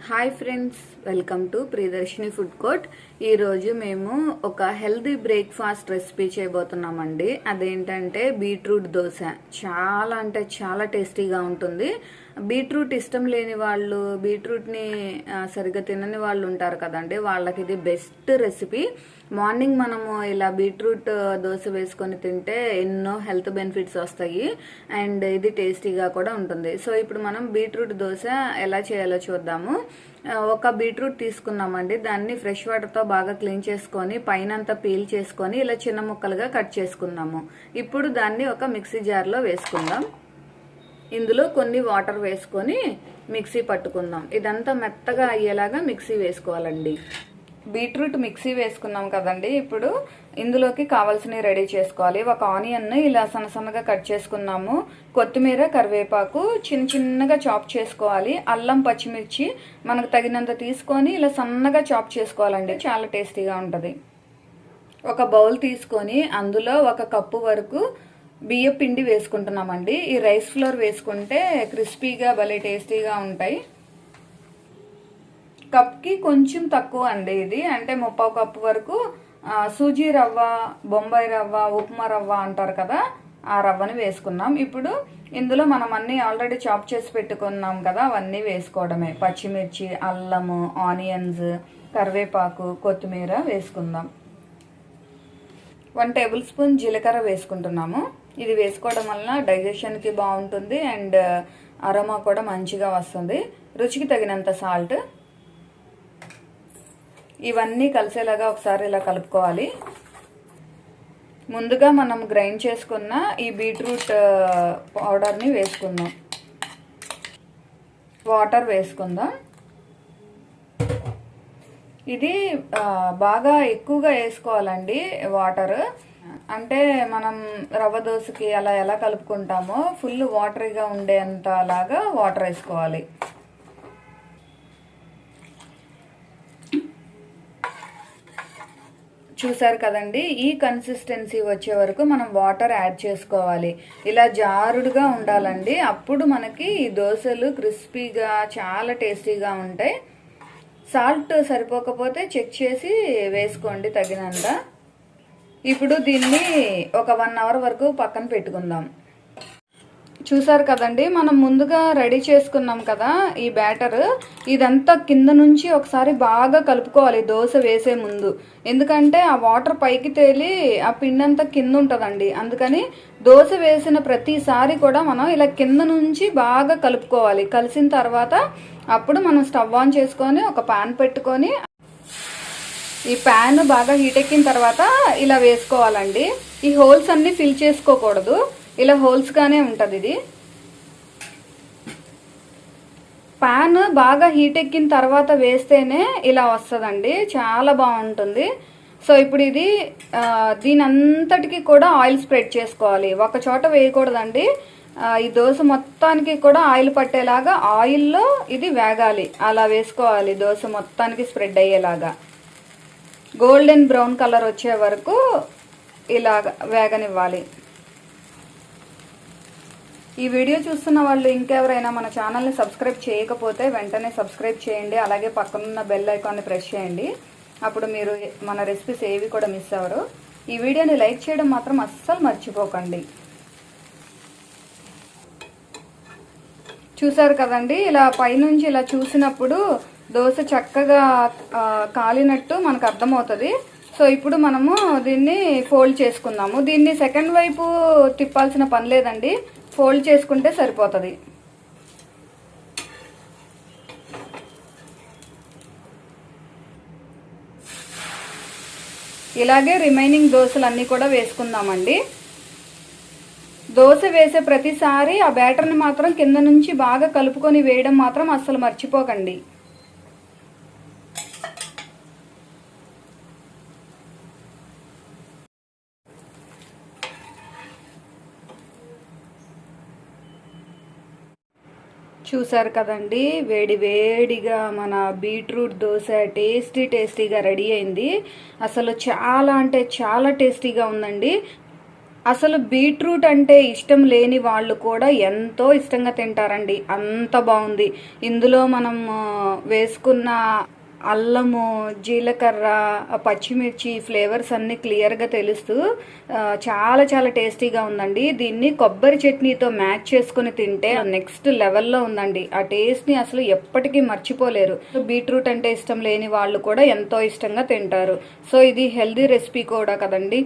Hi friends, welcome to Priyadarshini food court. ఈరోజు మేము ఒక హెల్దీ బ్రేక్ఫాస్ట్ రెసిపీ చేయబోతున్నామండి. అదేంటంటే బీట్రూట్ దోశ. చాలా అంటే చాలా టేస్టీగా ఉంటుంది. బీట్రూట్ ఇష్టం లేని వాళ్ళు, బీట్రూట్ని సరిగ్గా తినని వాళ్ళు ఉంటారు కదండి, వాళ్ళకి ఇది బెస్ట్ రెసిపీ. మార్నింగ్ మనము ఇలా బీట్రూట్ దోశ వేసుకొని తింటే ఎన్నో హెల్త్ బెనిఫిట్స్ వస్తాయి అండ్ ఇది టేస్టీగా కూడా ఉంటుంది. సో ఇప్పుడు మనం బీట్రూట్ దోశ ఎలా చేయాలో చూద్దాము. ఒక బీట్రూట్ తీసుకున్నామండి, దాన్ని ఫ్రెష్ వాటర్తో బాగా క్లీన్ చేసుకొని పైనంతా పీల్ చేసుకొని ఇలా చిన్న ముక్కలుగా కట్ చేసుకున్నాము. ఇప్పుడు దాన్ని ఒక మిక్సీ జార్లో వేసుకుందాం. ఇందులో కొన్ని వాటర్ వేసుకొని మిక్సీ పట్టుకుందాం. ఇదంతా మెత్తగా అయ్యేలాగా మిక్సీ వేసుకోవాలండి. బీట్రూట్ మిక్సీ వేసుకున్నాం కదండి, ఇప్పుడు ఇందులోకి కావాల్సినవి రెడీ చేసుకోవాలి. ఒక ఆనియన్ ఇలా సన్నసన్నగా కట్ చేసుకున్నాము. కొత్తిమీర, కరివేపాకు చిన్న చిన్నగా చాప్ చేసుకోవాలి. అల్లం, పచ్చిమిర్చి మనకు తగినంత తీసుకొని ఇలా సన్నగా చాప్ చేసుకోవాలండి. చాలా టేస్టీగా ఉంటుంది. ఒక బౌల్ తీసుకొని అందులో 1 కప్పు వరకు బియ్య పిండి వేసుకుంటున్నామండి. ఈ రైస్ ఫ్లోర్ వేసుకుంటే క్రిస్పీగా భలే టేస్టీగా ఉంటాయి. కప్కి కొంచెం తక్కువ అండి ఇది, అంటే 3/4 కప్పు వరకు సూజీ రవ్వ, బొంబాయి రవ్వ, ఉప్మా రవ్వ అంటారు కదా, ఆ రవ్వని వేసుకున్నాం. ఇప్పుడు ఇందులో మనం అన్నీ ఆల్రెడీ చాప్ చేసి పెట్టుకున్నాం కదా, అవన్నీ వేసుకోవడమే. పచ్చిమిర్చి, అల్లము, ఆనియన్స్, కరివేపాకు, కొత్తిమీర వేసుకుందాం. 1 టేబుల్ స్పూన్ జీలకర్ర వేసుకుంటున్నాము. ఇది వేసుకోవడం వలన డైజెషన్కి బాగుంటుంది అండ్ అరోమా కూడా మంచిగా వస్తుంది. రుచికి తగినంత సాల్ట్. ఇవన్నీ కలిసేలాగా ఒకసారి ఇలా కలుపుకోవాలి. ముందుగా మనం గ్రైండ్ చేసుకున్న ఈ బీట్రూట్ పౌడర్ని వేసుకుందాం. వాటర్ వేసుకుందాం. ఇది బాగా ఎక్కువగా వేసుకోవాలండి వాటర్. అంటే మనం రవ్వ దోశకి అలా ఎలా కలుపుకుంటామో ఫుల్ వాటరీగా ఉండేంత లాగా వాటర్ వేసుకోవాలి. చూసారు కదండి, ఈ కన్సిస్టెన్సీ వచ్చే వరకు మనం వాటర్ యాడ్ చేసుకోవాలి. ఇలా జారుడుగా ఉండాలండి, అప్పుడు మనకి ఈ దోశలు క్రిస్పీగా చాలా టేస్టీగా ఉంటాయి. సాల్ట్ సరిపోకపోతే చెక్ చేసి వేసుకోండి తగినంత. ఇప్పుడు దీన్ని ఒక 1 అవర్ వరకు పక్కన పెట్టుకుందాం. చూసారు కదండి, మనం ముందుగా రెడీ చేసుకున్నాం కదా ఈ బ్యాటర్, ఇదంతా కింద నుంచి ఒకసారి బాగా కలుపుకోవాలి దోశ వేసే ముందు. ఎందుకంటే ఆ వాటర్ పైకి తేలి ఆ పిండి అంతా కింద ఉంటుందండి. అందుకని దోశ వేసిన ప్రతిసారి కూడా మనం ఇలా కింద నుంచి బాగా కలుపుకోవాలి. కలిసిన తర్వాత అప్పుడు మనం స్టవ్ ఆన్ చేసుకొని ఒక పాన్ పెట్టుకొని ఈ ప్యాన్ బాగా హీట్ ఎక్కిన తర్వాత ఇలా వేసుకోవాలండి. ఈ హోల్స్ అన్నీ ఫిల్ చేసుకోకూడదు, ఇలా హోల్స్గానే ఉంటుంది ఇది. ప్యాన్ బాగా హీట్ ఎక్కిన తర్వాత వేస్తేనే ఇలా వస్తుందండి, చాలా బాగుంటుంది. సో ఇప్పుడు ఇది దీని అంతటికి కూడా ఆయిల్ స్ప్రెడ్ చేసుకోవాలి. ఒక చోట వేయకూడదండి, ఈ దోశ మొత్తానికి కూడా ఆయిల్ పట్టేలాగా ఆయిల్లో ఇది వేగాలి. అలా వేసుకోవాలి, దోశ మొత్తానికి స్ప్రెడ్ అయ్యేలాగా. గోల్డెన్ బ్రౌన్ కలర్ వచ్చే వరకు ఇలా వేగనివ్వాలి. ఈ వీడియో చూస్తున్న వాళ్ళు ఇంకెవరైనా మన ఛానల్ని సబ్స్క్రైబ్ చేయకపోతే వెంటనే సబ్స్క్రైబ్ చేయండి. అలాగే పక్కనున్న బెల్ ఐకాన్ని ప్రెస్ చేయండి. అప్పుడు మీరు మన రెసిపీస్ ఏవి కూడా మిస్ అవ్వరు. ఈ వీడియోని లైక్ చేయడం మాత్రం అస్సలు మర్చిపోకండి. చూసారు కదండి, ఇలా పైనుంచి ఇలా చూసినప్పుడు దోశ చక్కగా కాలినట్టు మనకు అర్థమవుతుంది. సో ఇప్పుడు మనము దీన్ని ఫోల్డ్ చేసుకుందాము. దీన్ని సెకండ్ వైపు తిప్పాల్సిన పని లేదండి, ఫోల్డ్ చేసుకుంటే సరిపోతుంది. ఇలాగే రిమైనింగ్ దోశలన్నీ కూడా వేసుకుందామండి. దోశ వేసే ప్రతిసారి ఆ బ్యాటర్ని మాత్రం కింద నుంచి బాగా కలుపుకొని వేయడం మాత్రం అస్సలు మర్చిపోకండి. చూసారు కదండి, వేడి వేడిగా మన బీట్రూట్ దోశ టేస్టీగా రెడీ అయింది. అసలు చాలా అంటే చాలా టేస్టీగా ఉందండి. అసలు బీట్రూట్ అంటే ఇష్టం లేని వాళ్ళు కూడా ఎంతో ఇష్టంగా తింటారండి, అంత బాగుంది. ఇందులో మనం వేసుకున్న అల్లము, జీలకర్ర, పచ్చిమిర్చి ఫ్లేవర్స్ అన్ని క్లియర్గా తెలుస్తూ చాలా చాలా టేస్టీగా ఉందండి. దీన్ని కొబ్బరి చట్నీతో మ్యాచ్ చేసుకుని తింటే నెక్స్ట్ లెవెల్లో ఉందండి. ఆ టేస్ట్ని అసలు ఎప్పటికీ మర్చిపోలేరు. బీట్రూట్ అంటే ఇష్టం లేని వాళ్ళు కూడా ఎంతో ఇష్టంగా తింటారు. సో ఇది హెల్దీ రెసిపీ కూడా కదండి.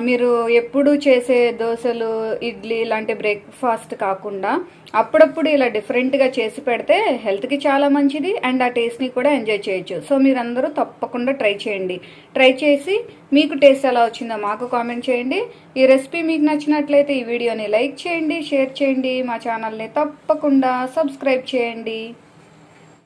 మీరు ఎప్పుడు చేసే దోశలు, ఇడ్లీ ఇలాంటి బ్రేక్ఫాస్ట్ కాకుండా అప్పుడప్పుడు ఇలా డిఫరెంట్గా చేసి పెడితే హెల్త్కి చాలా మంచిది అండ్ ఆ టేస్ట్ని కూడా ఎంజాయ్ చేయొచ్చు. సో మీరందరూ తప్పకుండా ట్రై చేయండి. ట్రై చేసి మీకు టేస్ట్ ఎలా వచ్చిందో మాకు కామెంట్ చేయండి. ఈ రెసిపీ మీకు నచ్చినట్లయితే ఈ వీడియోని లైక్ చేయండి, షేర్ చేయండి, మా ఛానల్ని తప్పకుండా సబ్స్క్రైబ్ చేయండి.